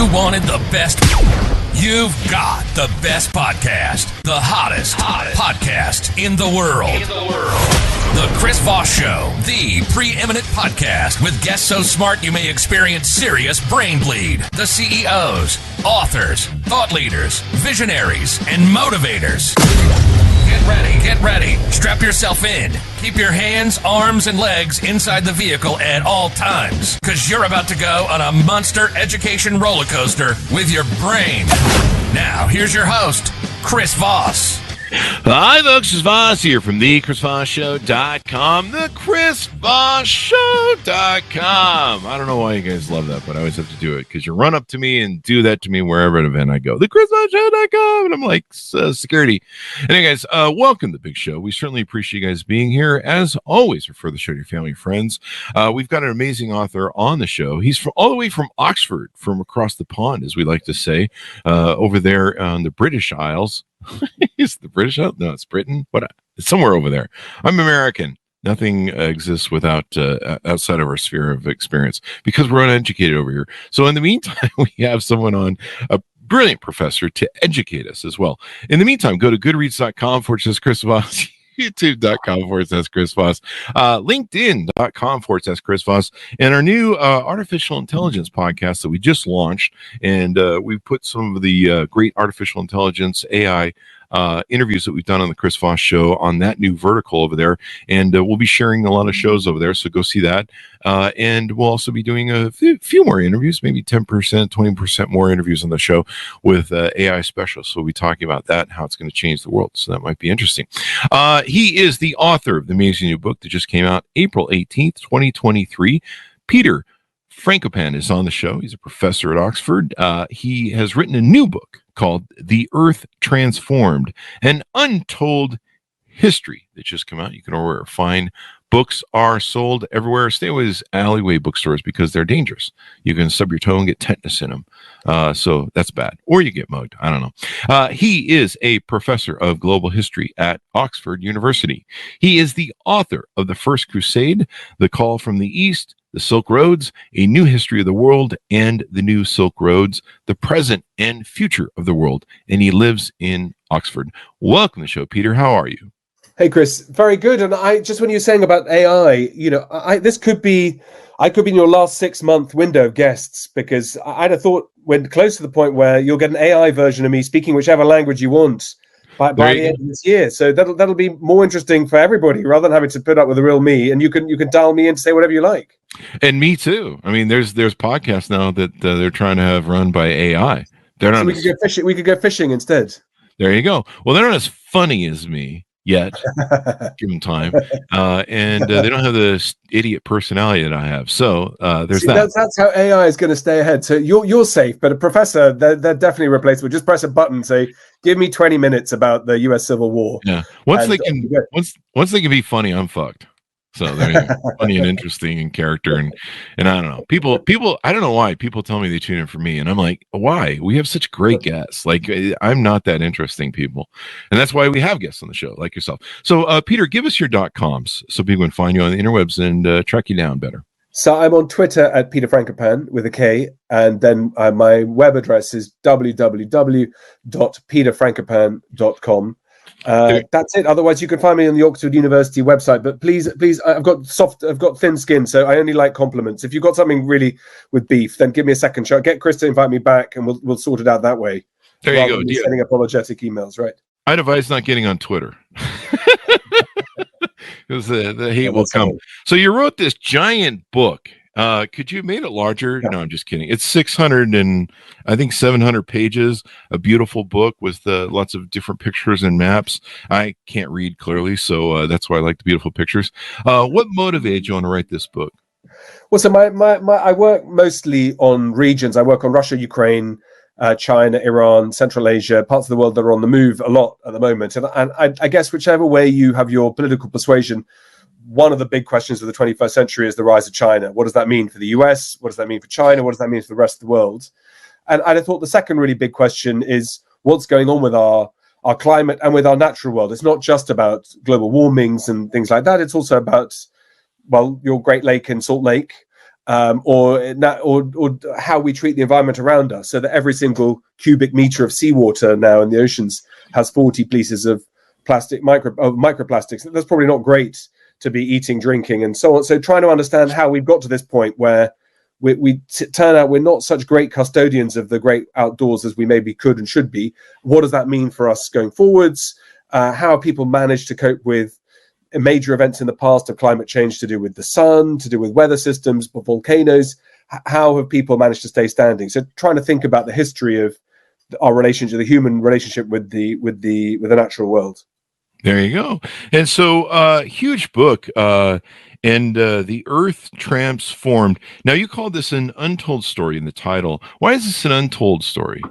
You wanted the best. You've got the best podcast. The hottest podcast in the world. The Chris Voss Show, the preeminent podcast with guests so smart you may experience serious brain bleed. The CEOs, authors, thought leaders, visionaries, and motivators. Get ready. Strap yourself in. Keep your hands, arms, and legs inside the vehicle at all times, because you're about to go on a monster education roller coaster with your brain. Now, here's your host, Chris Voss. Hi, folks. It's Voss here from thechrisvossshow.com. Thechrisvossshow.com. I don't know why you guys love that, but I always have to do it because you run up to me and do that to me wherever an event I go. Thechrisvossshow.com. And I'm like, security. Anyway, guys, welcome to the big show. We certainly appreciate you guys being here. As always, refer the show to your family and friends. We've got an amazing author on the show. He's all the way from Oxford, from across the pond, as we like to say, over there on the British Isles. Is the British out? No, it's Britain. What? It's somewhere over there. I'm American. Nothing exists without outside of our sphere of experience because we're uneducated over here. So in the meantime, we have someone on, a brilliant professor, to educate us as well. In the meantime, go to goodreads.com/Chris Voss. youtube.com/Chris Voss, linkedin.com/Chris Voss, and our new artificial intelligence podcast that we just launched. And we've put some of the great artificial intelligence AI interviews that we've done on the Chris Voss Show on that new vertical over there. And we'll be sharing a lot of shows over there. So go see that. And we'll also be doing a few more interviews, maybe 10%, 20% more interviews on the show with AI specialists. So we'll be talking about that and how it's going to change the world. So that might be interesting. He is the author of the amazing new book that just came out April 18th, 2023. Peter Frankopan is on the show. He's a professor at Oxford. He has written a new book called The Earth Transformed, an Untold History that just came out. You can order fine. Books are sold everywhere. Stay away with alleyway bookstores because they're dangerous. You can stub your toe and get tetanus in them. So that's bad. Or you get mugged. I don't know. He is a professor of global history at Oxford University. He is the author of The First Crusade, The Call from the East, The Silk Roads, A New History of the World, and The New Silk Roads, The Present and Future of the World. And he lives in Oxford. Welcome to the show, Peter. How are you? Hey, Chris. Very good. And I just, when you were saying about AI, I could be in your last 6-month window of guests, because I'd have thought we're close to the point where you'll get an AI version of me speaking whichever language you want by the end of this year. So that'll be more interesting for everybody rather than having to put up with the real me. And you can dial me in to say whatever you like. And me too. I mean, there's podcasts now that they're trying to have run by AI. They're not. So we could go fishing. We could go fishing instead. There you go. Well, they're not as funny as me yet. Give them time. And they don't have the idiot personality that I have. So there's that. That's how AI is going to stay ahead. So you're safe, but a professor, they're definitely replaceable. Just press a button, say, give me 20 minutes about the U.S. Civil War. Yeah. Once they can be funny, I'm fucked. So they're funny and interesting in character, and I don't know. People, I don't know why people tell me they tune in for me, and I'm like, why? We have such great guests. Like, I'm not that interesting, people, and that's why we have guests on the show like yourself. So, Peter, give us your .coms so people can find you on the interwebs and track you down better. So I'm on Twitter at Peter Frankopan with a K, and then my web address is www.peterfrankopan.com. That's it. Otherwise, you can find me on the Oxford University website. But please, I've got thin skin, so I only like compliments. If you've got something really with beef, then give me a second shot. Get Chris to invite me back, and we'll sort it out that way. There you go. Sending apologetic emails, right? I'd advise not getting on Twitter because the hate will come. So you wrote this giant book. Could you have made it larger? No, I'm just kidding. It's 600 and I think 700 pages, a beautiful book with lots of different pictures and maps. I can't read clearly, so that's why I like the beautiful pictures. What motivated you on to write this book? Well, so I work mostly on regions. I work on Russia, Ukraine, China, Iran, Central Asia, parts of the world that are on the move a lot at the moment. And I guess whichever way you have your political persuasion, one of the big questions of the 21st century is the rise of China. What does that mean for the US? What does that mean for China? What does that mean for the rest of the world? And I thought the second really big question is what's going on with our climate and with our natural world. It's not just about global warmings and things like that. It's also about, well, your Great Lake and Salt Lake, or how we treat the environment around us, so that every single cubic meter of seawater now in the oceans has 40 pieces of microplastics. That's probably not great to be eating, drinking, and so on. So trying to understand how we've got to this point where we turn out we're not such great custodians of the great outdoors as we maybe could and should be. What does that mean for us going forwards? How people managed to cope with major events in the past of climate change to do with the sun, to do with weather systems, volcanoes. How have people managed to stay standing? So trying to think about the history of our relationship, the human relationship with the natural world. There you go. And so, huge book, and the Earth Transformed. Now, you called this an untold story in the title. Why is this an untold story?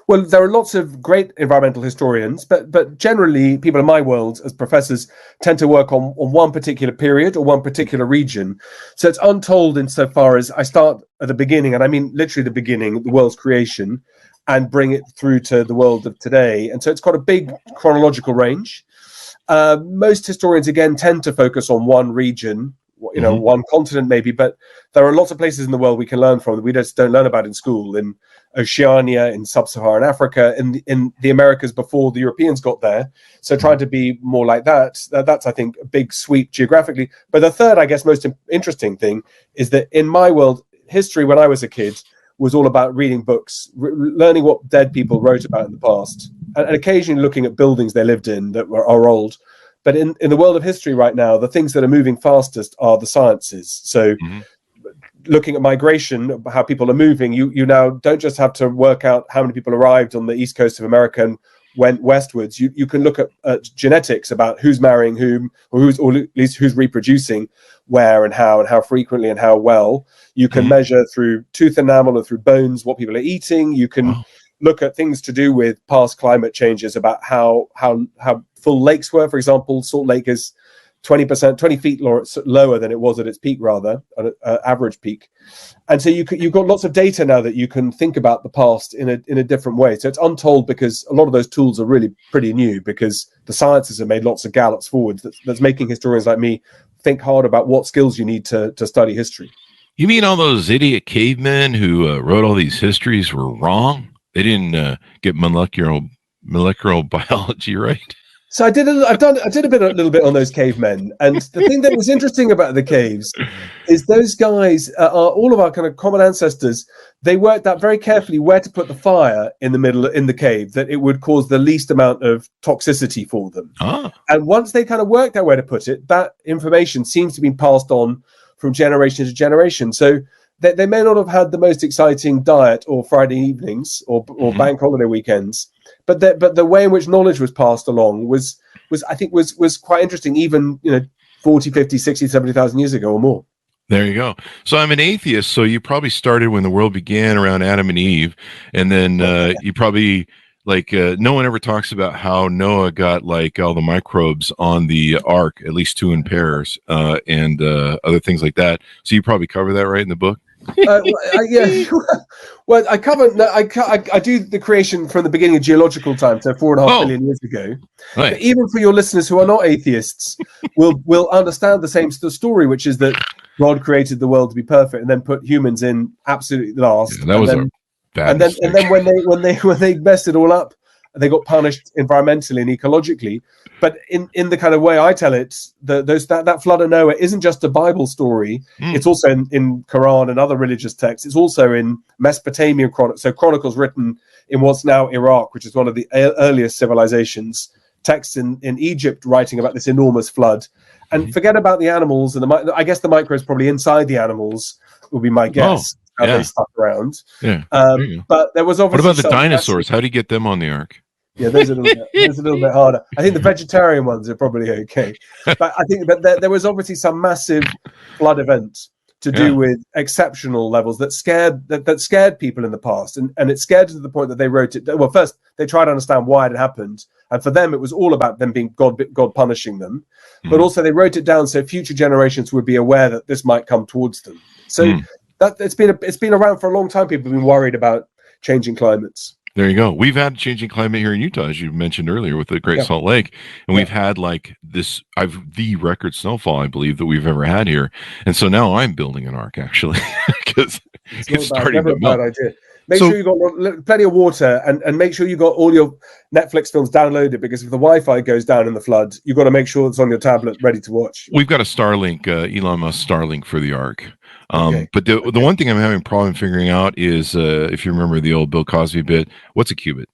Well, there are lots of great environmental historians, but generally people in my world as professors tend to work on one particular period or one particular region. So it's untold insofar as I start at the beginning, and I mean literally the beginning, the world's creation, and bring it through to the world of today. And so it's got a big chronological range. Most historians, again, tend to focus on one region, one continent maybe, but there are lots of places in the world we can learn from that we just don't learn about in school. In Oceania, in sub-Saharan Africa, in the Americas before the Europeans got there. So trying to be more like that's I think a big sweep geographically. But the third, I guess, most interesting thing is that in my world, history when I was a kid was all about reading books, learning what dead people wrote about in the past, and occasionally looking at buildings they lived in that are old. But in the world of history right now, the things that are moving fastest are the sciences. So looking at migration, how people are moving, you now don't just have to work out how many people arrived on the east coast of America and went westwards. You can look at genetics about who's marrying whom, or at least who's reproducing where and how frequently and how well. You can measure through tooth enamel or through bones what people are eating. You can look at things to do with past climate changes about how full lakes were. For example, Salt Lake is 20 feet lower than it was at its peak, rather, average peak. And so you've got lots of data now that you can think about the past in a different way. So it's untold because a lot of those tools are really pretty new, because the sciences have made lots of gallops forward that's making historians like me think hard about what skills you need to study history. You mean all those idiot cavemen who wrote all these histories were wrong? They didn't get molecular biology right? So I did a little bit on those cavemen, and the thing that was interesting about the caves is those guys are all of our kind of common ancestors. They worked out very carefully where to put the fire in the middle in the cave that it would cause the least amount of toxicity for them. And once they kind of worked out where to put it, that information seems to be passed on from generation to generation. So they may not have had the most exciting diet or Friday evenings or bank holiday weekends, but the way in which knowledge was passed along was quite interesting, even 40, 50, 60, 70,000 years ago or more. There you go. So I'm an atheist, so you probably started when the world began around Adam and Eve, and then you probably no one ever talks about how Noah got all the microbes on the ark, at least 2 in pairs, and other things like that. So you probably cover that right in the book. Yeah. Well, I do the creation from the beginning of geological time, so 4.5 billion years ago. Right. But even for your listeners who are not atheists, will understand the same story, which is that God created the world to be perfect and then put humans in absolutely last. Yeah, that was a bad mistake. And then when they messed it all up, they got punished environmentally and ecologically. But in the kind of way I tell it, that flood of Noah isn't just a Bible story. It's also in Quran and other religious texts. It's also in Mesopotamian chronicles written in what's now Iraq, which is one of the earliest civilizations. Texts in Egypt writing about this enormous flood. And forget about the animals, and I guess the microbes probably inside the animals would be my guess. How they stuck around. Yeah. But there was obviously. What about the dinosaurs? How do you get them on the ark? Yeah, those are a little bit harder. I think the vegetarian ones are probably okay. But I think that there was obviously some massive flood event to do with exceptional levels that scared people in the past. And it scared to the point that they wrote it. Well, first, they tried to understand why it had happened. And for them, it was all about them being God punishing them. But also they wrote it down so future generations would be aware that this might come towards them. So that it's been around for a long time. People have been worried about changing climates. There you go. We've had changing climate here in Utah, as you mentioned earlier, with the Great Salt Lake, and we've had like this. The record snowfall, I believe, that we've ever had here, and so now I'm building an ark actually because it's starting to melt. Never a bad idea. Make sure you've got plenty of water, and make sure you've got all your Netflix films downloaded, because if the Wi-Fi goes down in the flood, you've got to make sure it's on your tablet ready to watch. We've got a Starlink, Elon Musk Starlink for the ark. But the one thing I'm having a problem figuring out is, if you remember the old Bill Cosby bit, what's a qubit?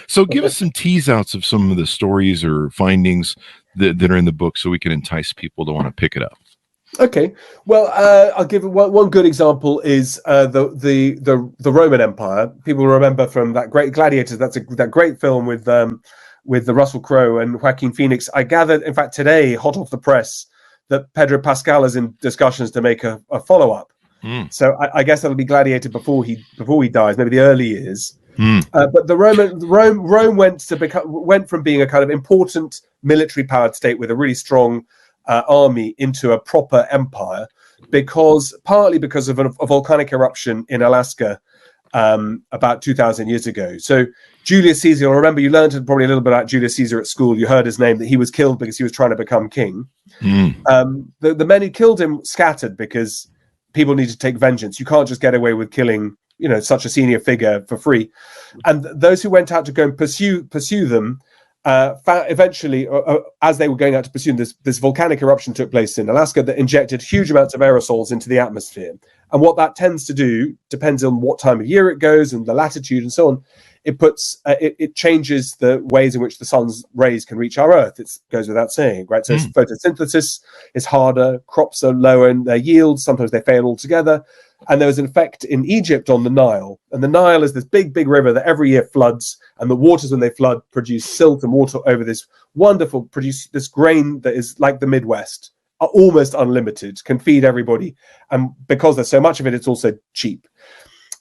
So give us some tease outs of some of the stories or findings that are in the book so we can entice people to want to pick it up. Okay, well, I'll give one good example is the Roman Empire. People remember from that great Gladiators. That great film with the Russell Crowe and Joaquin Phoenix. I gathered, in fact, today, hot off the press, that Pedro Pascal is in discussions to make a follow up. So I guess that'll be Gladiator before he dies, maybe the early years. But Rome went from being a kind of important military powered state with a really strong army into a proper empire, partly because of a volcanic eruption in Alaska about 2,000 years ago. So Julius Caesar, you'll remember, you learned probably a little bit about Julius Caesar at school. You heard his name, that he was killed because he was trying to become king. The men who killed him scattered because people need to take vengeance. You can't just get away with killing, such a senior figure for free. And those who went out to go and pursue them, eventually, as they were going out to pursue them, this volcanic eruption took place in Alaska that injected huge amounts of aerosols into the atmosphere. And what that tends to do depends on what time of year it goes and the latitude and so on. It changes the ways in which the sun's rays can reach our Earth. It goes without saying, right? So photosynthesis is harder, crops are lower in their yields, sometimes they fail altogether. And there was an effect in Egypt on the Nile. And the Nile is this big, big river that every year floods. And the waters, when they flood, produce silt and water over this produce this grain that is like the Midwest, are almost unlimited, can feed everybody. And because there's so much of it, it's also cheap.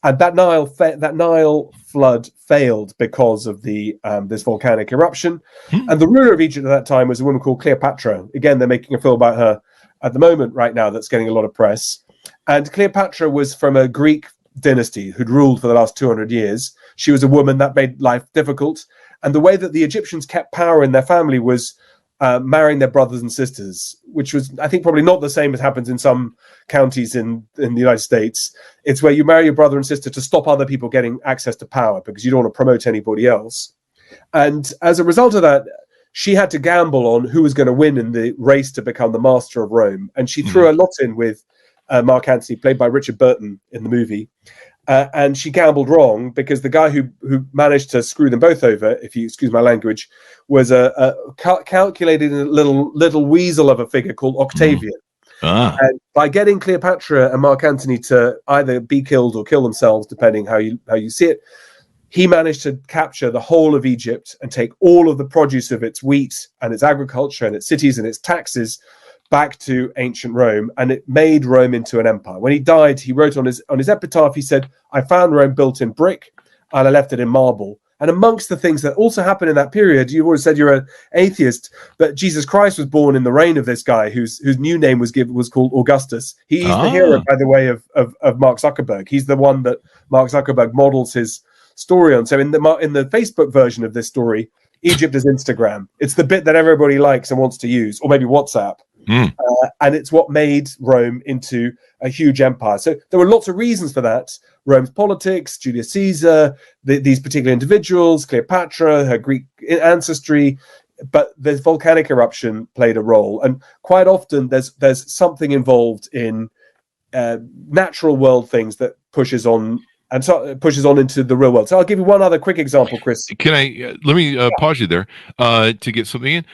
And that Nile flood failed because of this volcanic eruption. And the ruler of Egypt at that time was a woman called Cleopatra. Again, they're making a film about her at the moment right now that's getting a lot of press. And Cleopatra was from a Greek dynasty who'd ruled for the last 200 years. She was a woman that made life difficult. And the way that the Egyptians kept power in their family was marrying their brothers and sisters, which was, I think, probably not the same as happens in some counties in the United States. It's where you marry your brother and sister to stop other people getting access to power because you don't want to promote anybody else. And as a result of that, she had to gamble on who was going to win in the race to become the master of Rome. And she threw a lot in with Mark Antony, played by Richard Burton in the movie. And she gambled wrong because the guy who managed to screw them both over, if you excuse my language, was a calculated little weasel of a figure called Octavian. And by getting Cleopatra and Mark Antony to either be killed or kill themselves, depending how you see it, he managed to capture the whole of Egypt and take all of the produce of its wheat and its agriculture and its cities and its taxes back to ancient Rome, and it made Rome into an empire. When he died, he wrote on his epitaph, he said, "I found Rome built in brick, and I left it in marble." And amongst the things that also happened in that period, you've always said you're an atheist, but Jesus Christ was born in the reign of this guy whose new name was called Augustus. He's the hero, by the way, of Mark Zuckerberg. He's the one that Mark Zuckerberg models his story on. So in the Facebook version of this story, Egypt is Instagram. It's the bit that everybody likes and wants to use, or maybe WhatsApp. And it's what made Rome into a huge empire. So there were lots of reasons for that. Rome's politics, Julius Caesar, these particular individuals, Cleopatra, her Greek ancestry, but the volcanic eruption played a role. And quite often there's something involved in natural world things that pushes on into the real world. So I'll give you one other quick example, Chris. Can I let me pause you there to get something in?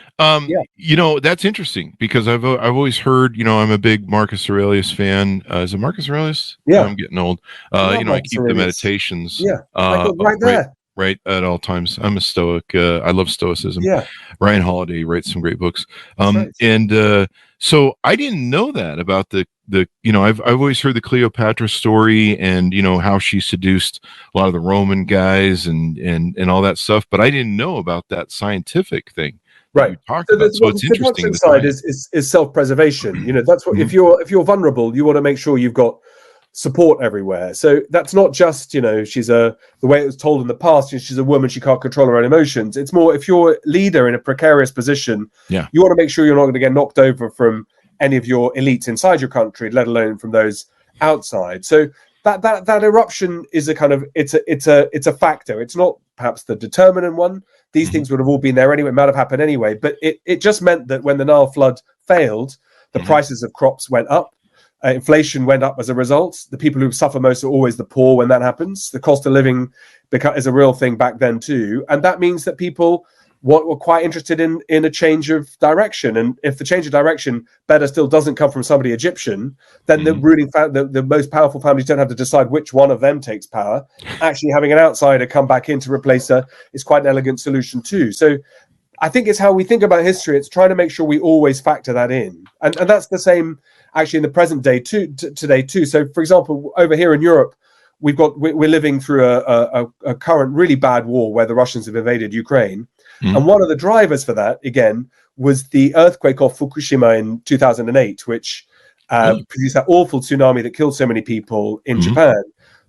That's interesting because I've always heard, I'm a big Marcus Aurelius fan. Is it Marcus Aurelius? Yeah, I'm getting old. I keep Aurelius. The meditations. Yeah, right there. Right at all times. I'm a Stoic. I love Stoicism. Yeah. Ryan Holiday writes some great books. Right. And so I didn't know that about the I've always heard the Cleopatra story and how she seduced a lot of the Roman guys and all that stuff, but I didn't know about that scientific thing. Right. So it's interesting. The side is self-preservation. That's what if you're vulnerable, you want to make sure you've got support everywhere. So that's not just, she's the way it was told in the past, she's a woman, she can't control her own emotions. It's more, if you're a leader in a precarious position, you want to make sure you're not going to get knocked over from any of your elites inside your country, let alone from those outside. So that eruption is a kind of, it's a factor. It's not perhaps the determinant one. These things would have all been there anyway, it might have happened anyway, but it just meant that when the Nile flood failed, the prices of crops went up. Inflation went up as a result. The people who suffer most are always the poor when that happens. The cost of living is a real thing back then too. And that means that people were quite interested in a change of direction. And if the change of direction, better still, doesn't come from somebody Egyptian, then the ruling the most powerful families don't have to decide which one of them takes power. Actually having an outsider come back in to replace her is quite an elegant solution too. So I think it's how we think about history. It's trying to make sure we always factor that in. And that's the same actually in the present day today too. So for example, over here in Europe, we're living through a current really bad war where the Russians have invaded Ukraine. And one of the drivers for that, again, was the earthquake off Fukushima in 2008, which produced that awful tsunami that killed so many people in Japan.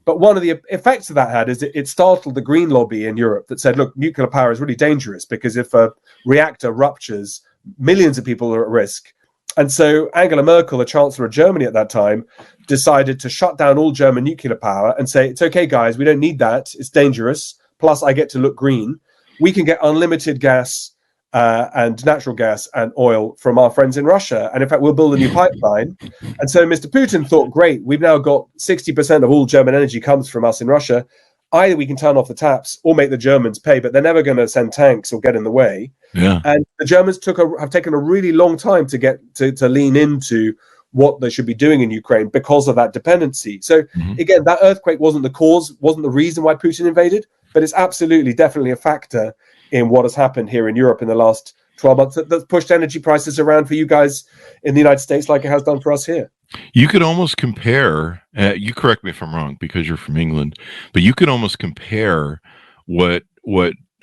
But one of the effects of that had is it startled the Green lobby in Europe that said, look, nuclear power is really dangerous because if a reactor ruptures, millions of people are at risk. And so Angela Merkel, the Chancellor of Germany at that time, decided to shut down all German nuclear power and say, it's okay, guys, we don't need that. It's dangerous. Plus, I get to look green. We can get unlimited gas and natural gas and oil from our friends in Russia. And in fact, we'll build a new pipeline. And so Mr. Putin thought, great, we've now got 60% of all German energy comes from us in Russia. Either we can turn off the taps or make the Germans pay, but they're never going to send tanks or get in the way. Yeah. And the Germans have taken a really long time to get to lean into what they should be doing in Ukraine because of that dependency. So again, that earthquake wasn't the cause, wasn't the reason why Putin invaded, but it's absolutely, definitely a factor in what has happened here in Europe in the last 12 months that's pushed energy prices around for you guys in the United States like it has done for us here. You could almost compare, you correct me if I'm wrong because you're from England, but you could almost compare what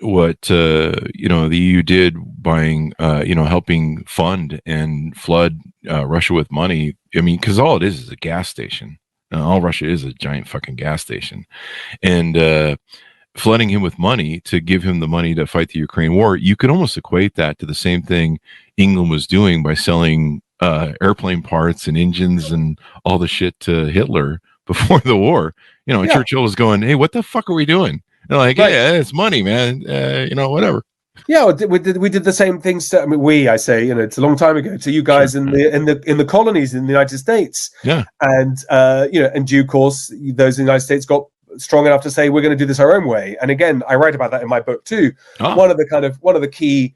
the EU did buying, helping fund and flood Russia with money. I mean, because all it is a gas station. All Russia is a giant fucking gas station. And flooding him with money to give him the money to fight the Ukraine war, you could almost equate that to the same thing England was doing by selling airplane parts and engines and all the shit to Hitler before the war. Churchill was going, hey, what the fuck are we doing? They're like, yeah, it's money, man. Whatever. Yeah, we did the same things. I mean, it's a long time ago to you guys in the colonies in the United States. Yeah, and in due course, those in the United States got strong enough to say we're going to do this our own way. And again, I write about that in my book too. One of the key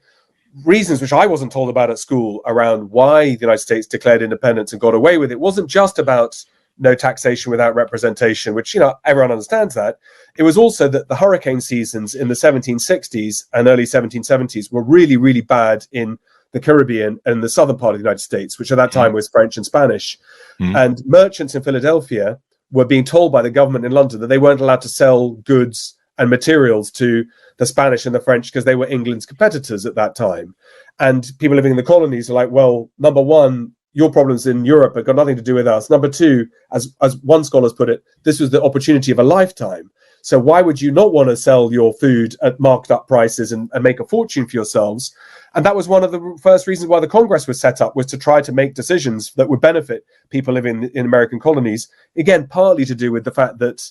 reasons which I wasn't told about at school around why the United States declared independence and got away with it wasn't just about no taxation without representation, which everyone understands that. It was also that the hurricane seasons in the 1760s and early 1770s were really, really bad in the Caribbean and the southern part of the United States, which at that time was French and Spanish. And merchants in Philadelphia were being told by the government in London that they weren't allowed to sell goods and materials to the Spanish and the French because they were England's competitors at that time. And people living in the colonies are like, well, number one, your problems in Europe have got nothing to do with us. Number two, as one scholar's put it, this was the opportunity of a lifetime. So why would you not want to sell your food at marked up prices and make a fortune for yourselves? And that was one of the first reasons why the Congress was set up, was to try to make decisions that would benefit people living in American colonies. Again, partly to do with the fact that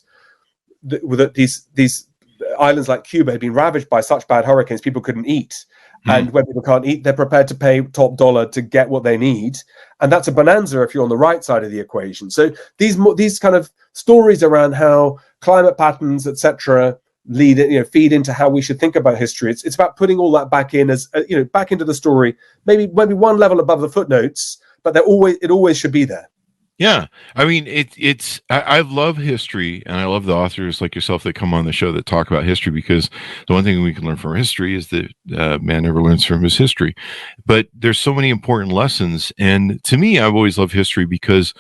these islands like Cuba had been ravaged by such bad hurricanes, people couldn't eat. And when people can't eat, they're prepared to pay top dollar to get what they need. And that's a bonanza if you're on the right side of the equation. So these kind of stories around how climate patterns, etc., feed into how we should think about history. It's about putting all that back in as back into the story, maybe one level above the footnotes, but it always should be there. Yeah, I mean, I love history, and I love the authors like yourself that come on the show that talk about history, because the one thing we can learn from history is that man never learns from his history. But there's so many important lessons, and to me, I've always loved history because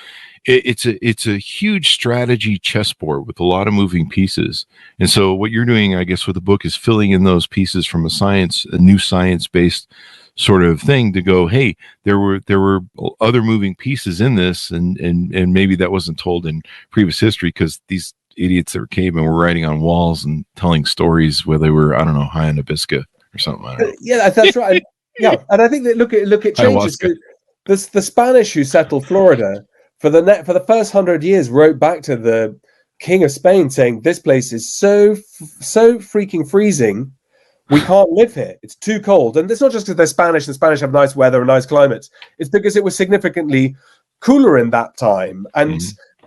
it's a huge strategy chessboard with a lot of moving pieces. And so what you're doing, I guess, with the book is filling in those pieces from a new science-based sort of thing to go, hey, there were other moving pieces in this, and maybe that wasn't told in previous history because these idiots that were cavemen were writing on walls and telling stories where they were, I don't know, high on Nabisco or something. I don't know. Yeah, that's right. Yeah, and I think that look at changes. The Spanish who settled Florida for the first 100 years wrote back to the King of Spain saying this place is so freaking freezing, we can't live here. It's too cold. And it's not just because they're Spanish. The Spanish have nice weather and nice climates. It's because it was significantly cooler in that time. And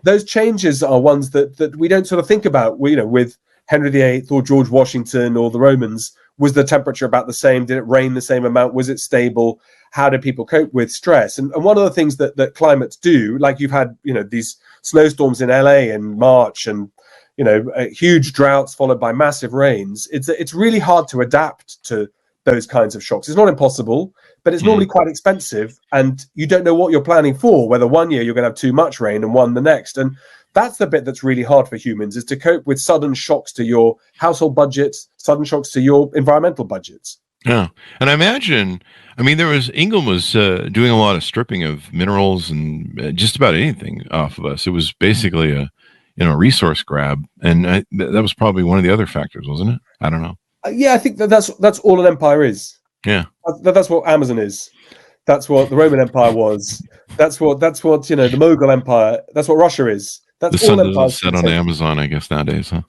those changes are ones that we don't sort of think about. With Henry VIII or George Washington or the Romans, was the temperature about the same? Did it rain the same amount? Was it stable? How did people cope with stress? And one of the things that climates do, like you've had, these snowstorms in LA in March and, huge droughts followed by massive rains. It's really hard to adapt to those kinds of shocks. It's not impossible, but it's normally quite expensive. And you don't know what you're planning for, whether one year you're going to have too much rain and one the next. And that's the bit that's really hard for humans, is to cope with sudden shocks to your household budgets, sudden shocks to your environmental budgets. Yeah. And I imagine, England was doing a lot of stripping of minerals and just about anything off of us. It was basically a resource grab. And that was probably one of the other factors, wasn't it? I don't know. Yeah, I think that's all an empire is. Yeah. That's what Amazon is. That's what the Roman Empire was. That's what the Mughal Empire, that's what Russia is. That's the all sun empires. doesn't set on Amazon, I guess, nowadays, huh?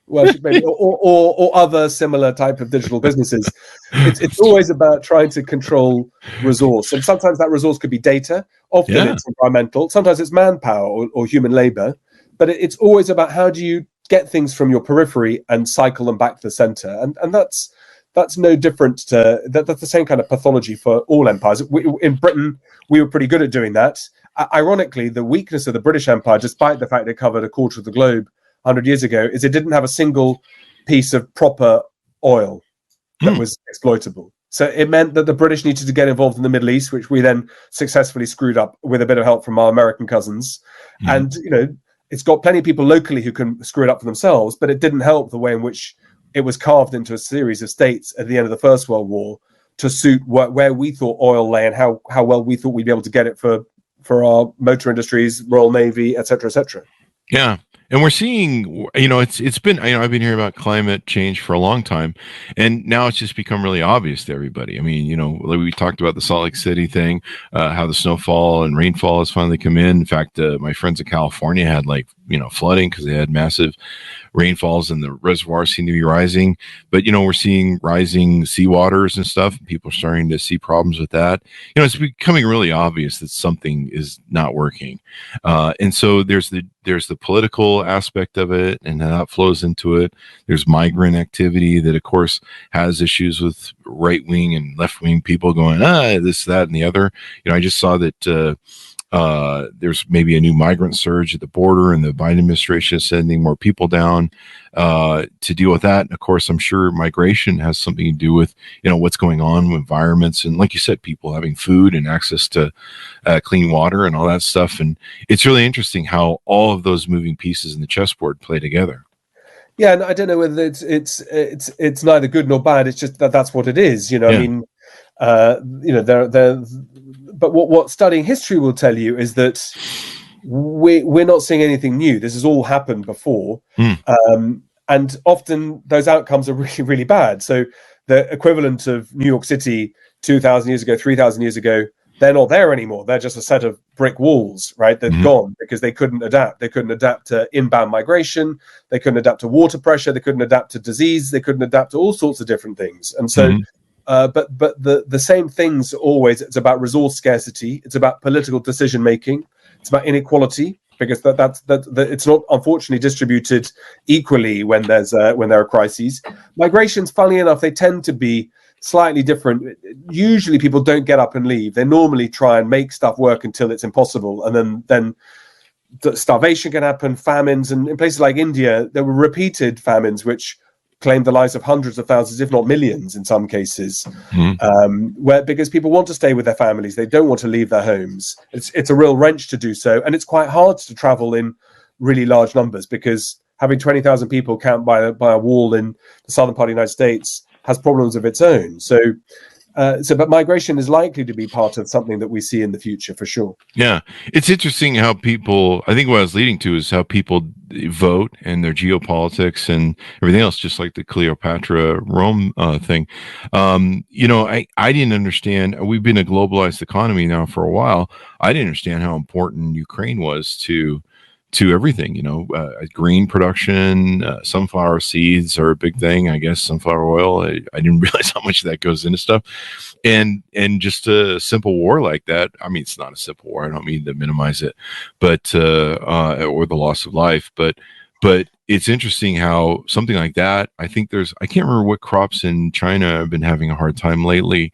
Well, maybe, or other similar type of digital businesses. It's always about trying to control resource, and sometimes that resource could be data. Often it's environmental. Sometimes it's manpower or human labor. But it's always about how do you get things from your periphery and cycle them back to the center, and that's no different to that's the same kind of pathology for all empires. In Britain, we were pretty good at doing that. Ironically, the weakness of the British Empire, despite the fact it covered a quarter of the globe 100 years ago, is it didn't have a single piece of proper oil that was exploitable. So it meant that the British needed to get involved in the Middle East, which we then successfully screwed up with a bit of help from our American cousins. And, it's got plenty of people locally who can screw it up for themselves, but it didn't help the way in which it was carved into a series of states at the end of the First World War to suit where we thought oil lay and how well we thought we'd be able to get it for our motor industries, Royal Navy, et cetera, et cetera. Yeah. And we're seeing, it's been, I've been hearing about climate change for a long time, and now it's just become really obvious to everybody. Like we talked about the Salt Lake City thing, how the snowfall and rainfall has finally come in. In fact, my friends in California had flooding because they had massive rainfalls and the reservoirs seem to be rising. But, we're seeing rising seawaters and stuff. And people are starting to see problems with that. It's becoming really obvious that something is not working. And so there's the political aspect of it and how that flows into it. There's migrant activity that, of course, has issues with right-wing and left-wing people going, this, that, and the other. I just saw that there's maybe a new migrant surge at the border, and the Biden administration is sending more people down to deal with that. And of course, I'm sure migration has something to do with what's going on with environments, and like you said, people having food and access to clean water and all that stuff. And it's really interesting how all of those moving pieces in the chessboard play together. Yeah, and I don't know whether it's neither good nor bad. It's just that's what it is. But what studying history will tell you is that we're not seeing anything new. This has all happened before, and often those outcomes are really, really bad. So the equivalent of New York City 2,000 years ago, 3,000 years ago, they're not there anymore. They're just a set of brick walls, right? They've gone because they couldn't adapt. They couldn't adapt to inbound migration. They couldn't adapt to water pressure. They couldn't adapt to disease. They couldn't adapt to all sorts of different things. And so, but the same things always. It's about resource scarcity. It's about political decision making. It's about inequality, because that's it's not unfortunately distributed equally when there are crises. Migrations, funnily enough, they tend to be slightly different. Usually people don't get up and leave. They normally try and make stuff work until it's impossible, and then the starvation can happen, famines, and in places like India there were repeated famines which claimed the lives of hundreds of thousands, if not millions in some cases, because people want to stay with their families. They don't want to leave their homes. It's a real wrench to do so, and it's quite hard to travel in really large numbers, because having 20,000 people camped by a wall in the southern part of the United States has problems of its own. So But migration is likely to be part of something that we see in the future for sure. Yeah, it's interesting how people. I think what I was leading to is how people vote and their geopolitics and everything else, just like the Cleopatra Rome thing. I didn't understand. We've been a globalized economy now for a while. I didn't understand how important Ukraine was to everything. Green production, sunflower seeds are a big thing. I guess sunflower oil. I didn't realize how much that goes into stuff. And just a simple war like that. I mean, it's not a simple war. I don't mean to minimize it, but or the loss of life. But it's interesting how something like that. I think I can't remember what crops in China have been having a hard time lately,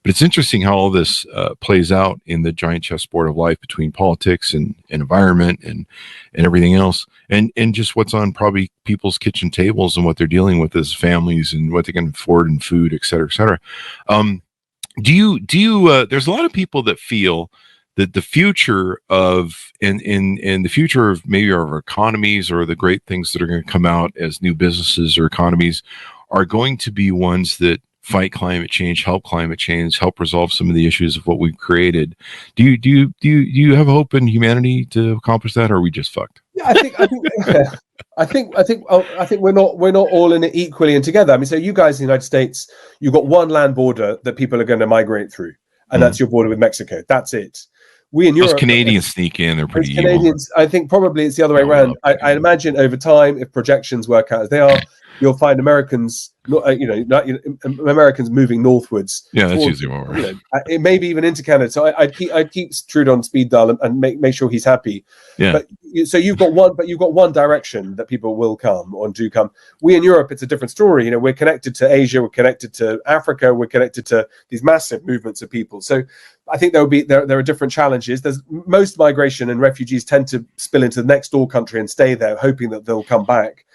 but it's interesting how all this plays out in the giant chessboard of life between politics and environment and everything else, and just what's on probably people's kitchen tables and what they're dealing with as families and what they can afford in food, et cetera, et cetera. Do you there's a lot of people that feel that the future of in the future of maybe our economies or the great things that are going to come out as new businesses or economies are going to be ones that fight climate change, help resolve some of the issues of what we've created. Do you have hope in humanity to accomplish that, or are we just fucked? Yeah, I think we're not all in it equally and together. I mean, so you guys in the United States, you've got one land border that people are going to migrate through, and that's your border with Mexico. That's it. We in Europe, those Canadians sneak in; they're pretty evil. Canadians, I think probably it's the other way around. I imagine over time, if projections work out as they are, you'll find Americans, Americans moving northwards. Yeah, that's usually what we're. It maybe even into Canada. So I'd keep Trudeau on speed dial and make sure he's happy. Yeah. But so you've got one direction that people will come or do come. We in Europe, it's a different story. We're connected to Asia, we're connected to Africa, we're connected to these massive movements of people. So I think there are different challenges. Most migration and refugees tend to spill into the next door country and stay there, hoping that they'll come back.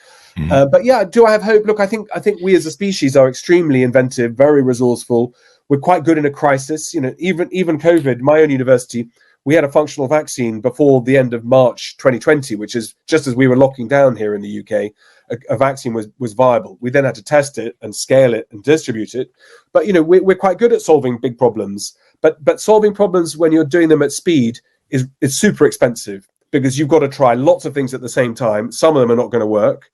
But yeah, do I have hope? Look, I think we as a species are extremely inventive, very resourceful. We're quite good in a crisis. Even COVID, my own university, we had a functional vaccine before the end of March 2020, which is just as we were locking down here in the UK. A vaccine was viable. We then had to test it and scale it and distribute it. But we're quite good at solving big problems. But solving problems when you're doing them at speed is super expensive, because you've got to try lots of things at the same time. Some of them are not going to work.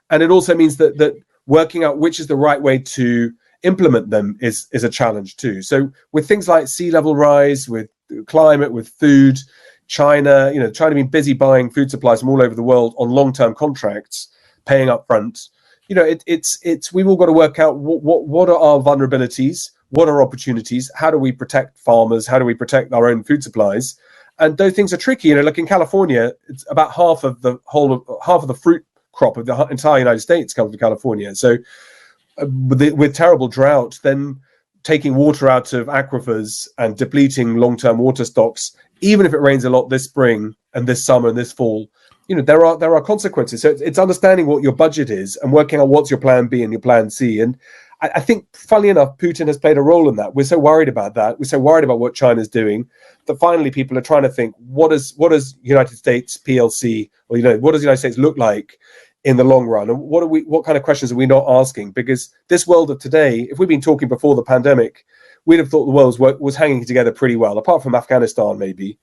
And it also means that working out which is the right way to implement them is a challenge too. So with things like sea level rise, with climate, with food, China being busy buying food supplies from all over the world on long-term contracts, paying up front, we've all got to work out what are our vulnerabilities, what are opportunities, how do we protect farmers, how do we protect our own food supplies. And those things are tricky. Like in California, it's about half of the fruit crop of the entire United States comes from California. So with terrible drought, then taking water out of aquifers and depleting long-term water stocks, even if it rains a lot this spring and this summer and this fall, there are consequences. So it's understanding what your budget is and working out what's your plan B and your plan C. And I think, funnily enough, Putin has played a role in that. We're so worried about that. We're so worried about what China's doing that finally people are trying to think, what does United States PLC, or what does the United States look like in the long run? And what kind of questions are we not asking? Because this world of today, if we'd been talking before the pandemic, we'd have thought the world was hanging together pretty well, apart from Afghanistan maybe.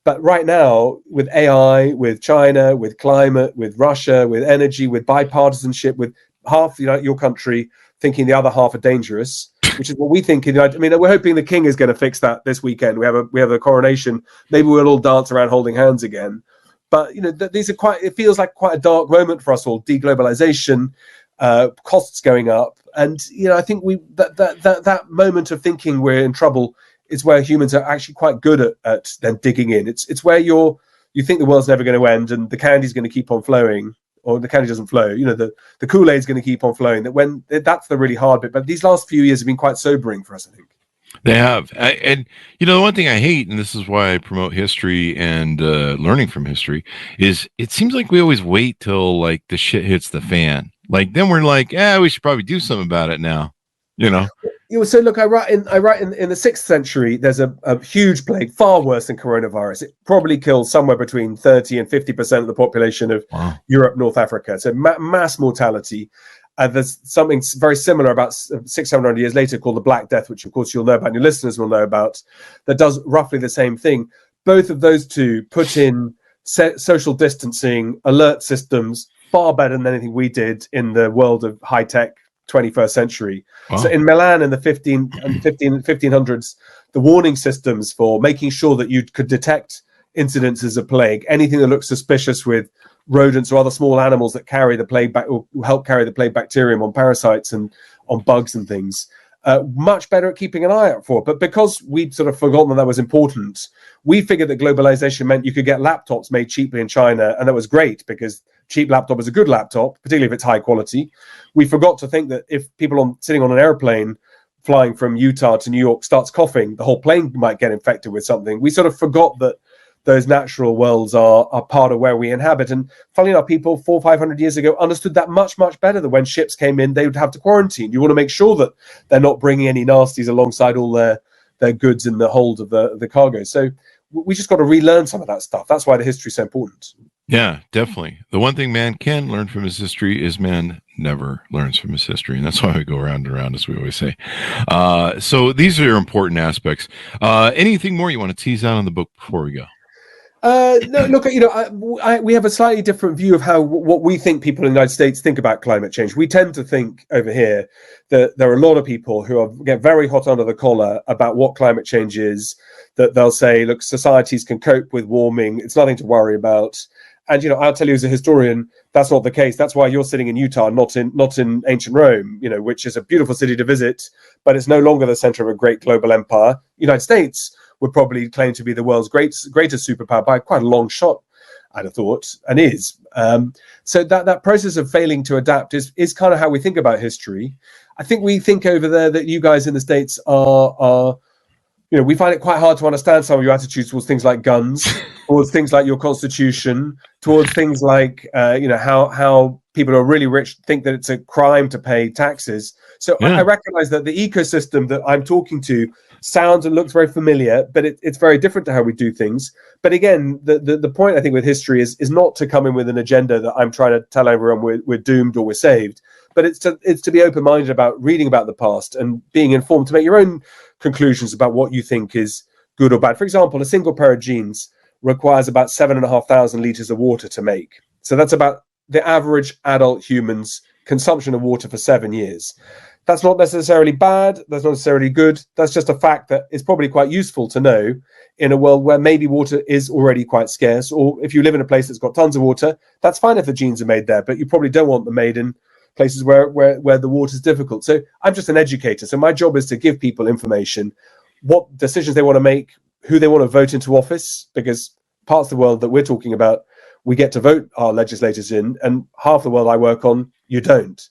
But right now, with AI, with China, with climate, with Russia, with energy, with bipartisanship, with half your country thinking the other half are dangerous, which is what we think. We're hoping the king is going to fix that this weekend. We have a coronation. Maybe we'll all dance around holding hands again. But these are it feels like quite a dark moment for us all. Deglobalization, costs going up, and I think that moment of thinking we're in trouble is where humans are actually quite good at then digging in. It's where you think the world's never going to end and the candy's going to keep on flowing, or the candy doesn't flow. The Kool-Aid's going to keep on flowing. That's the really hard bit. But these last few years have been quite sobering for us, I think. They have. And the one thing I hate, and this is why I promote history and learning from history, is it seems like we always wait till like the shit hits the fan. Like then we're like, we should probably do something about it now. So look, I write in the 6th century, there's a huge plague, far worse than coronavirus. It probably kills somewhere between 30 and 50% of the population of Europe, North Africa. So mass mortality. There's something very similar about 600-700 years later called the Black Death, which of course you'll know about and your listeners will know about, that does roughly the same thing. Both of those two put in social distancing, alert systems, far better than anything we did in the world of high-tech 21st century. Wow. So in Milan in the 1500s, the warning systems for making sure that you could detect incidences of plague, anything that looks suspicious with rodents or other small animals that carry the plague or help carry the plague bacterium on parasites and on bugs and things, much better at keeping an eye out for. But because we'd sort of forgotten that was important, we figured that globalization meant you could get laptops made cheaply in China, and that was great because cheap laptop is a good laptop, particularly if it's high quality. We forgot to think that if people sitting on an airplane flying from Utah to New York starts coughing, the whole plane might get infected with something. We sort of forgot that those natural worlds are part of where we inhabit. And funnily enough, people 400 or 500 years ago understood that much, much better, that when ships came in, they would have to quarantine. You want to make sure that they're not bringing any nasties alongside all their goods in the hold of the cargo. So we just got to relearn some of that stuff. That's why the history is so important. Yeah, definitely. The one thing man can learn from his history is man never learns from his history. And that's why we go round and round, as we always say. So these are important aspects. Anything more you want to tease out on the book before we go? No, look, we have a slightly different view of what we think people in the United States think about climate change. We tend to think over here that there are a lot of people who get very hot under the collar about what climate change is, that they'll say, look, societies can cope with warming. It's nothing to worry about. And, I'll tell you as a historian, that's not the case. That's why you're sitting in Utah, not in ancient Rome, which is a beautiful city to visit, but it's no longer the center of a great global empire. United States would probably claim to be the world's greatest superpower by quite a long shot, I'd have thought, and is. So that process of failing to adapt is kind of how we think about history. I think we think over there that you guys in the States are we find it quite hard to understand some of your attitudes towards things like guns, towards things like your constitution, towards things like, how people who are really rich think that it's a crime to pay taxes. So yeah. I recognize that the ecosystem that I'm talking to sounds and looks very familiar, but it's very different to how we do things. But again, the point I think with history is not to come in with an agenda that I'm trying to tell everyone we're doomed or we're saved, but it's to be open-minded about reading about the past and being informed to make your own conclusions about what you think is good or bad. For example, a single pair of jeans requires about 7,500 liters of water to make. So that's about the average adult human's consumption of water for 7 years. That's not necessarily bad. That's not necessarily good. That's just a fact that is probably quite useful to know in a world where maybe water is already quite scarce. Or if you live in a place that's got tons of water, that's fine if the jeans are made there, but you probably don't want them made in places where the water is difficult. So I'm just an educator. So my job is to give people information, what decisions they want to make, who they want to vote into office, because parts of the world that we're talking about, we get to vote our legislators in, and half the world I work on, you don't.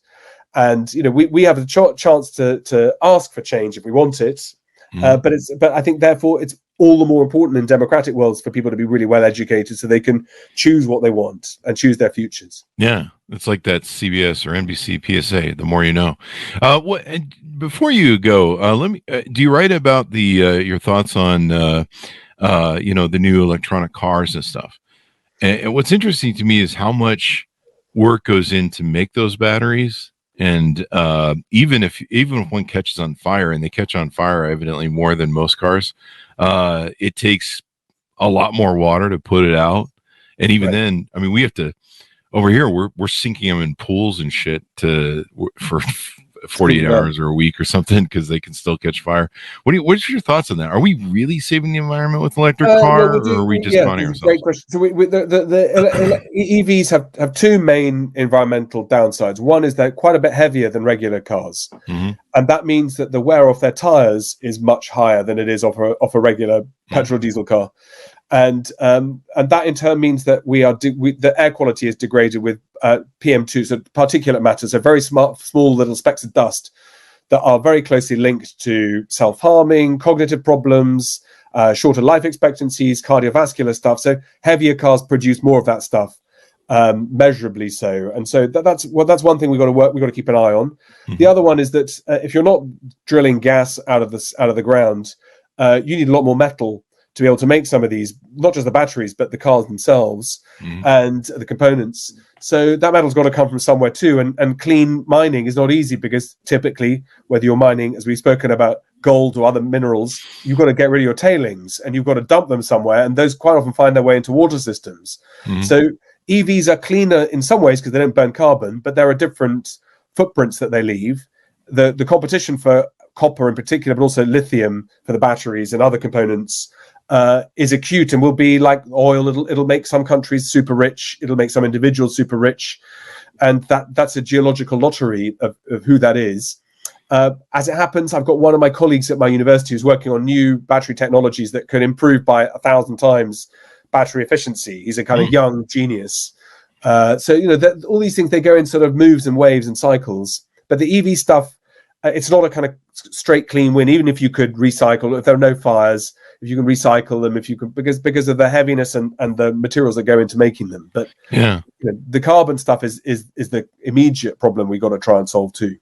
And we have a chance to ask for change if we want it, but I think therefore it's all the more important in democratic worlds for people to be really well educated so they can choose what they want and choose their futures. Yeah, it's like that CBS or NBC PSA. The more you know. Before you go, let me. Do you write about the your thoughts on the new electronic cars and stuff? And what's interesting to me is how much work goes in to make those batteries. And even if one catches on fire, and they catch on fire evidently more than most cars, it takes a lot more water to put it out. And even then, I mean, we have to over here. We're sinking them in pools and shit for 48 hours or a week or something because they can still catch fire. What's your thoughts on that? Are we really saving the environment with electric car, or are we just conning ourselves? Great question. So the EVs have two main environmental downsides. One is they're quite a bit heavier than regular cars, and that means that the wear off their tires is much higher than it is off a regular petrol diesel car. And that in turn means that the air quality is degraded with PM2, so particulate matter, so very small little specks of dust that are very closely linked to self-harming, cognitive problems, shorter life expectancies, cardiovascular stuff. So heavier cars produce more of that stuff, measurably so. And so that's one thing we've got to keep an eye on. The other one is that if you're not drilling gas out of the ground, you need a lot more metal to be able to make some of these, not just the batteries, but the cars themselves and the components. So that metal's got to come from somewhere too. And clean mining is not easy because typically, whether you're mining, as we've spoken about, gold or other minerals, you've got to get rid of your tailings and you've got to dump them somewhere. And those quite often find their way into water systems. So EVs are cleaner in some ways because they don't burn carbon, but there are different footprints that they leave. The competition for copper in particular, but also lithium for the batteries and other components is acute and will be like oil. It'll make some countries super rich. It'll make some individuals super rich. And that's a geological lottery of who that is. As it happens, I've got one of my colleagues at my university who's working on new battery technologies that could improve by 1,000 times battery efficiency. He's a kind of young genius. So, all these things, they go in sort of moves and waves and cycles. But the EV stuff, it's not a kind of straight clean win, even if you could recycle, if there are no fires, if you can recycle them, if you can, because of the heaviness and the materials that go into making them. But the carbon stuff is the immediate problem we got to try and solve too.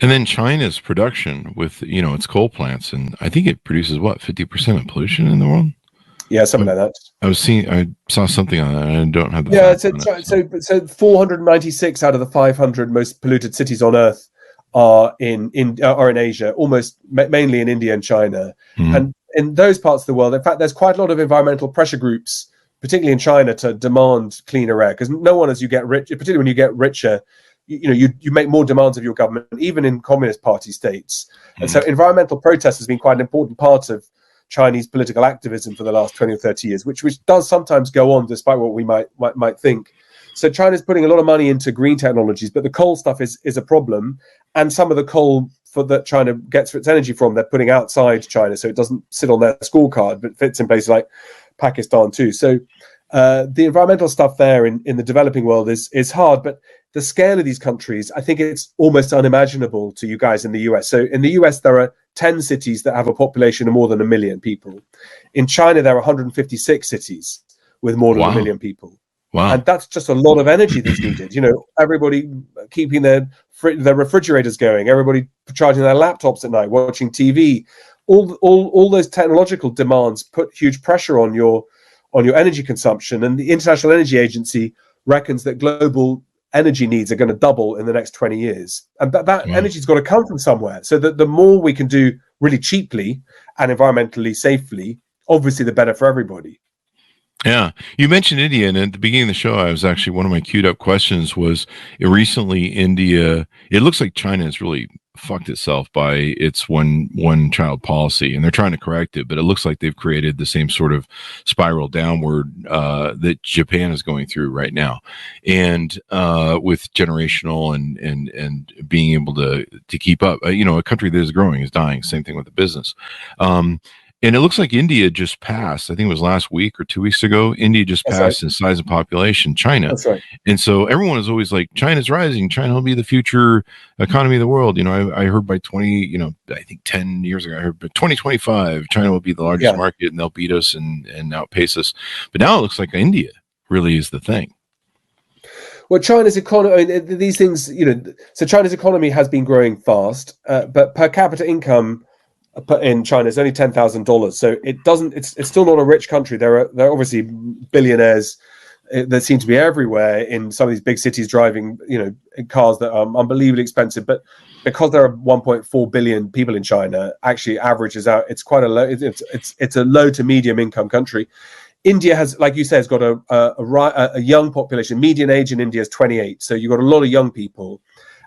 And then China's production with, its coal plants, and I think it produces 50% of pollution in the world? Yeah, something like that. I saw something on that. I don't have the so 496 out of the 500 most polluted cities on Earth are in Asia, almost mainly in India and China. And in those parts of the world, in fact, there's quite a lot of environmental pressure groups, particularly in China, to demand cleaner air, because no one, as you get rich, particularly when you get richer, you make more demands of your government, even in communist party states. And so environmental protest has been quite an important part of Chinese political activism for the last 20 or 30 years, which does sometimes go on despite what we might think. So China's putting a lot of money into green technologies, but the coal stuff is a problem. And some of the coal that China gets for its energy from, they're putting outside China, so it doesn't sit on their scorecard, but fits in places like Pakistan too. So the environmental stuff there in the developing world is hard, but the scale of these countries, I think it's almost unimaginable to you guys in the US. So in the US, there are 10 cities that have a population of more than 1 million people. In China, there are 156 cities with more than 1 million people. Wow. And that's just a lot of energy that's needed. Everybody keeping their refrigerators going, everybody charging their laptops at night, watching TV. All those technological demands put huge pressure on your energy consumption. And the International Energy Agency reckons that global energy needs are going to double in the next 20 years. And that energy's got to come from somewhere. So that the more we can do really cheaply and environmentally safely, obviously the better for everybody. Yeah. You mentioned India, and at the beginning of the show, I was actually, one of my queued up questions was, recently India, it looks like China has really fucked itself by its one child policy, and they're trying to correct it, but it looks like they've created the same sort of spiral downward that Japan is going through right now. And with generational and being able to keep up, a country that is growing is dying. Same thing with the business. And it looks like India just passed, I think it was last week or 2 weeks ago, India just passed in size of population China. That's right. And so everyone is always like, China's rising, China will be the future economy of the world. I heard by I think 10 years ago, I heard by 2025, China will be the largest market and they'll beat us and outpace us. But now it looks like India really is the thing. Well, China's economy, these things, so China's economy has been growing fast, but per capita income in China is only $10,000, so it's still not a rich country. There are obviously billionaires that seem to be everywhere in some of these big cities, driving cars that are unbelievably expensive. But because there are 1.4 billion people in China, actually averages out. It's quite a low. It's a low to medium income country. India has, like you said, has got a young population. Median age in India is 28, so you've got a lot of young people.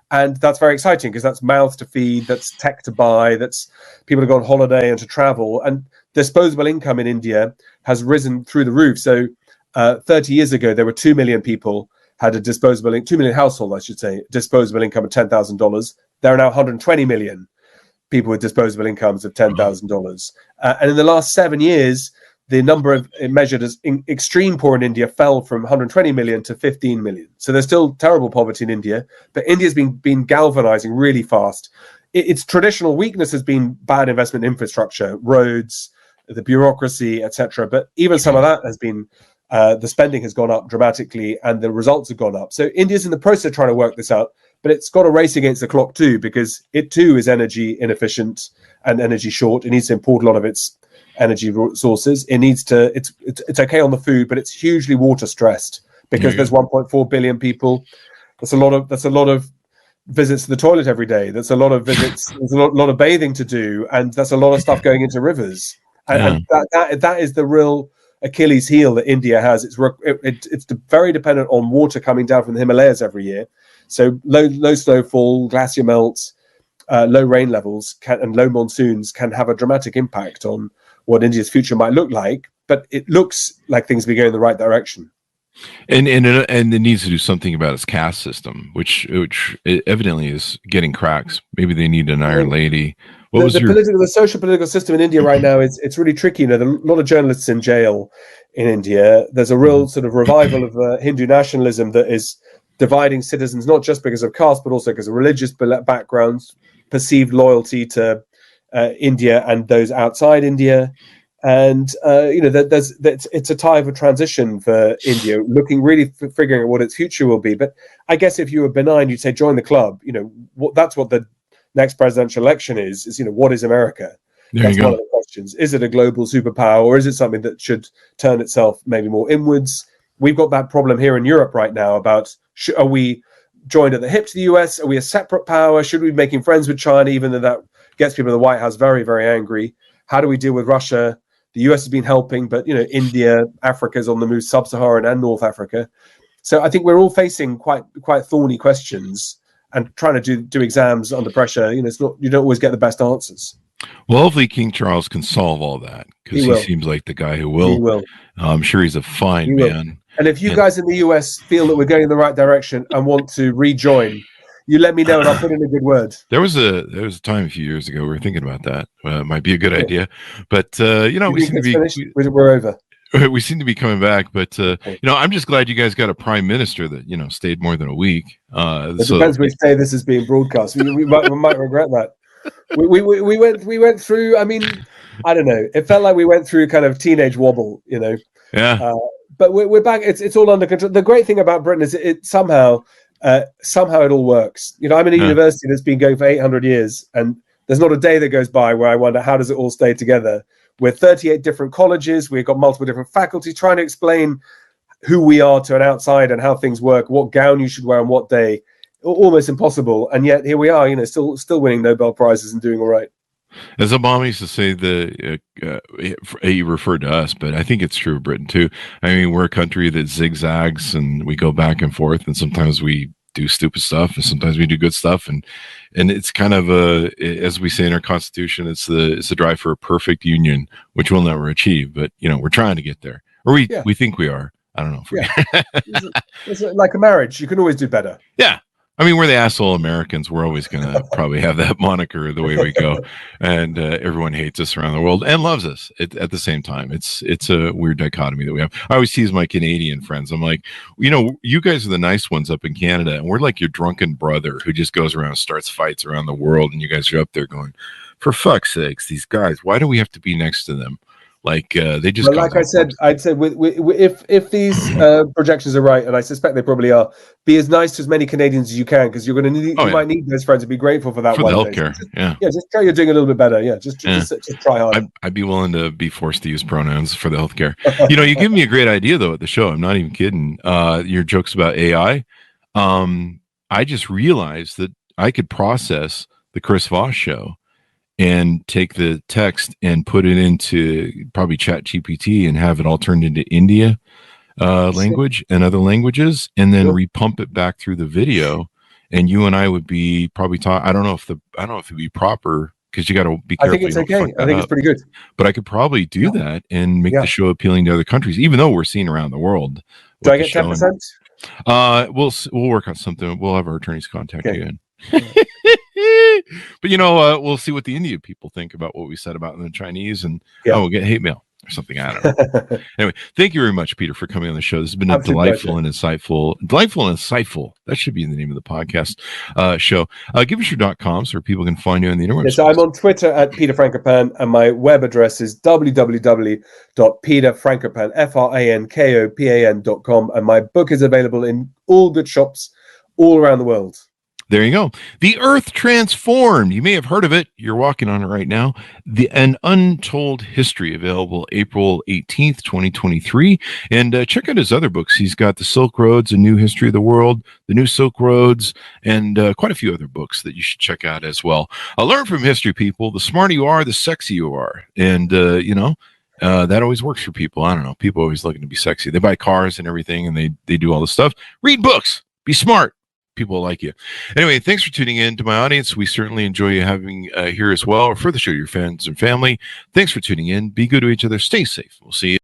And that's very exciting because that's mouths to feed, that's tech to buy, that's people to go on holiday and to travel. And disposable income in India has risen through the roof. So 30 years ago, there were 2 million people had a 2 million household, I should say, disposable income of $10,000. There are now 120 million people with disposable incomes of $10,000. And in the last 7 years, the number of measured as extreme poor in India fell from 120 million to 15 million. So there's still terrible poverty in India, but India's been galvanizing really fast. Its traditional weakness has been bad investment in infrastructure, roads, the bureaucracy, etc. But even some of that has been, the spending has gone up dramatically and the results have gone up. So India's in the process of trying to work this out, but it's got a race against the clock too, because it too is energy inefficient and energy short. It needs to import a lot of its energy sources. It needs to. It's okay on the food, but it's hugely water stressed because there's 1.4 billion people. That's a lot of visits to the toilet every day. That's a lot of visits. There's a lot of bathing to do, and that's a lot of stuff going into rivers. And that is the real Achilles heel that India has. It's very dependent on water coming down from the Himalayas every year. So low snowfall, glacier melts, low rain levels and low monsoons can have a dramatic impact on what India's future might look like. But it looks like things will be going in the right direction. And it needs to do something about its caste system, which it evidently is getting cracks. Maybe they need an Iron Lady. The social political system in India right now it's really tricky. There are a lot of journalists in jail in India. There's a real sort of revival of Hindu nationalism that is dividing citizens, not just because of caste, but also because of religious backgrounds, perceived loyalty to India and those outside India. And it's a time of a transition for India, looking really figuring out what its future will be. But I guess if you were benign, you'd say join the club. That's what the next presidential election is. What is America? That's one of the questions. Is it a global superpower, or is it something that should turn itself maybe more inwards? We've got that problem here in Europe right now about are we joined at the hip to the US? Are we a separate power? Should we be making friends with China, even though that gets people in the White House very, very angry? How do we deal with Russia? The US has been helping, but India, Africa's on the move, sub-Saharan and North Africa. So I think we're all facing quite thorny questions and trying to do exams under pressure. It's not, you don't always get the best answers. Well, hopefully King Charles can solve all that, because he seems like the guy who will. He will. I'm sure he's a fine man. And if you guys in the US feel that we're going in the right direction and want to rejoin, you let me know and I'll put in a good word. There was a time a few years ago we were thinking about that. Might be a good idea, but we seem to be we're over. We seem to be coming back, but I'm just glad you guys got a prime minister that stayed more than a week. It depends which day this is being broadcast. We might regret that. We went through. I mean, I don't know. It felt like we went through kind of teenage wobble, Yeah. But we're back. It's all under control. The great thing about Britain is it somehow it all works. I'm in a university that's been going for 800 years, and there's not a day that goes by where I wonder how does it all stay together. We're 38 different colleges. We've got multiple different faculty trying to explain who we are to an outside and how things work, what gown you should wear on what day. Almost impossible, and yet here we are. Still winning Nobel prizes and doing all right. As Obama used to say, he referred to us, but I think it's true of Britain too. I mean, we're a country that zigzags and we go back and forth, and sometimes we do stupid stuff and sometimes we do good stuff, and it's kind of as we say in our Constitution, it's the drive for a perfect union, which we'll never achieve, but we're trying to get there, or we think we are. I don't know. It's like a marriage; you can always do better. Yeah. I mean, we're the asshole Americans. We're always going to probably have that moniker the way we go. And everyone hates us around the world and loves us at the same time. It's a weird dichotomy that we have. I always tease my Canadian friends. I'm like, you guys are the nice ones up in Canada, and we're like your drunken brother who just goes around and starts fights around the world. And you guys are up there going, for fuck's sakes, these guys, why do we have to be next to them? Like they just. Well, like I said, I'd say if these projections are right, and I suspect they probably are, be as nice to as many Canadians as you can, because you're going to need. Might need those friends to be grateful for that. For the healthcare, just try you're doing a little bit better. Just try hard. I'd be willing to be forced to use pronouns for the healthcare. You give me a great idea though at the show. I'm not even kidding. Your jokes about AI. I just realized that I could process the Chris Voss show and take the text and put it into probably Chat GPT and have it all turned into India language and other languages, and then repump it back through the video. And you and I would be probably I don't know if it'd be proper, because you got to be careful. I think it's okay. I think it's pretty good. But I could probably do that and make the show appealing to other countries, even though we're seen around the world. Do I get 10%? We'll work on something. We'll have our attorneys contact you again. But we'll see what the India people think about what we said about the Chinese, and we'll get hate mail or something. I don't know. Anyway, thank you very much, Peter, for coming on the show. This has been a delightful and insightful. That should be the name of the podcast show. Give us your .com so people can find you on the internet. Yes, I'm on Twitter at Peter Frankopan, and my web address is www.peterfrankopan, Frankopan.com, and my book is available in all good shops all around the world. There you go. The Earth Transformed. You may have heard of it. You're walking on it right now. An Untold History, available April 18th, 2023. And check out his other books. He's got The Silk Roads, A New History of the World, The New Silk Roads, and quite a few other books that you should check out as well. Learn from history, people. The smarter you are, the sexier you are. And, that always works for people. I don't know. People are always looking to be sexy. They buy cars and everything, and they do all this stuff. Read books. Be smart. People like you. Anyway, thanks for tuning in to my audience. We certainly enjoy you having here as well, or for the show, your friends and family. Thanks for tuning in. Be good to each other. Stay safe. We'll see you.